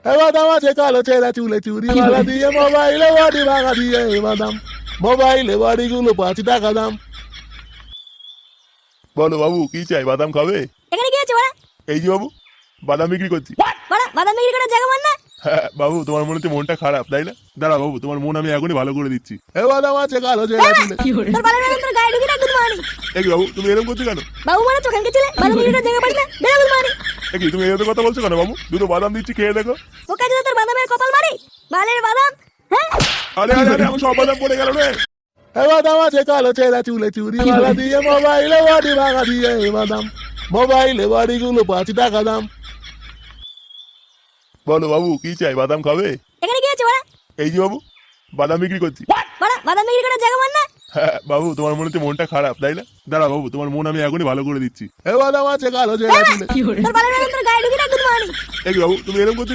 বাদাম আছে কালো ছেঁড়া চুলে চুরি মালা দিয়ে মোবাইলে বাড়ি ভাঙা দিয়ে বাদাম মোবাইলে বাড়িগুলো 5 টাকা দাম। বলো বাবু কি চাই, বাদাম খাবে? এখানে কি আছে বাড়া? এই যে বাবু বাদাম বিক্রি করছি। বাড়া বাদাম বিক্রি করার জায়গা মান না? হ্যাঁ বাবু, তোমার মনে হচ্ছে মনটা খারাপ তাই না? দাঁড়া বাবু, তোমার মন আমি এখনই ভালো করে দিচ্ছি। বাদাম আছে কালো ছেঁড়া চুলে। তোর বালের বাদাম তোর গায়ে ঢুকে রাখবো মারি। এই বাবু তুমি এরকম করছো কেন? বাবু মানে চোখান কে ছিলে বাদাম বিক্রি করার জায়গা পারি না, বেরাবো মারি। কি তুমি এরকম কথা বলছো কেন বাবু? দুটো বাদাম দিচ্ছি, খেয়ে দেখো। ও কাজে তোর বাদামের কপাল মারি, বালের বাদাম। হ্যাঁ আরে আরে আরে, আমার সব বাদাম পড়ে গেল রে। বাদাম আছে কালো ছেঁড়া চুলে চুরি মালা দিয়ে মোবাইলে বাড়ি ভাঙা দিয়ে বাদাম মোবাইলে বাড়িগুলো 5 টাকা দাম। বলো বাবু কি চাই, বাদাম খাবে? এখানে কি আছে বাড়া? এই যে বাবু বাদাম বিক্রি করছি। বাড়া বাদাম বিক্রি করার জায়গা মান না? হ্যাঁ বাবু, তোমার মনে হচ্ছে মনটা খারাপ তাই না? দাঁড়া বাবু, তোমার মন আমি এখনই ভালো করে দিচ্ছি। বাদাম আছে কালো ছেঁড়া চুলে। তোর বালের বাদাম তোর গায়ে ঢুকে রাখবো মারি। এই বাবু তুমি এরকম করছো